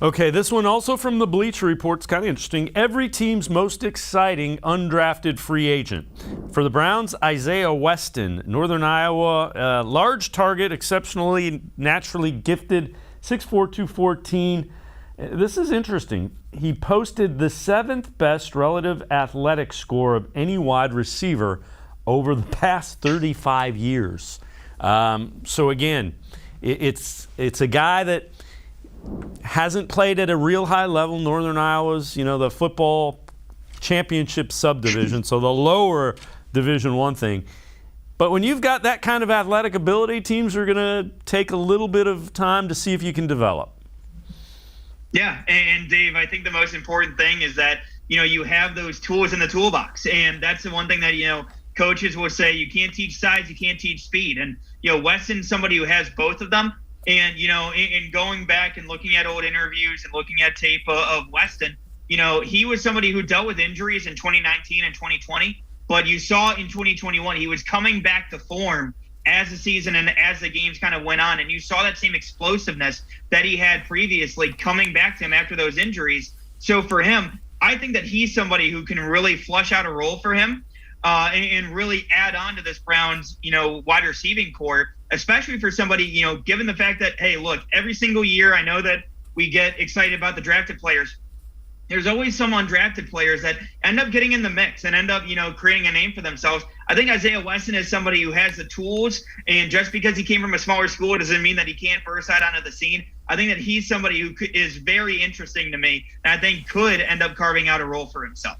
Okay, this one also from the Bleacher Report's kind of interesting. Every team's most exciting undrafted free agent. For the Browns, Isaiah Weston, Northern Iowa, large target, exceptionally naturally gifted, 6'4", 214. This is interesting. He posted the 7th best relative athletic score of any wide receiver over the past 35 years. So again, it's a guy that hasn't played at a real high level. Northern Iowa's, the football championship subdivision, so the lower Division I thing. But when you've got that kind of athletic ability, teams are going to take a little bit of time to see if you can develop. Yeah, and Dave, I think the most important thing is that, you have those tools in the toolbox. And that's the one thing that, coaches will say, you can't teach size, you can't teach speed. And, Weston's somebody who has both of them. And, in going back and looking at old interviews and looking at tape of Weston, he was somebody who dealt with injuries in 2019 and 2020. But you saw in 2021, he was coming back to form as the season and as the games kind of went on. And you saw that same explosiveness that he had previously coming back to him after those injuries. So for him, I think that he's somebody who can really flush out a role for him and really add on to this Browns, wide receiving core, especially for somebody, given the fact that, hey, look, every single year I know that we get excited about the drafted players. There's always some undrafted players that end up getting in the mix and end up, creating a name for themselves. I think Isaiah Weston is somebody who has the tools, and just because he came from a smaller school doesn't mean that he can't burst out onto the scene. I think that he's somebody who is very interesting to me, and I think could end up carving out a role for himself.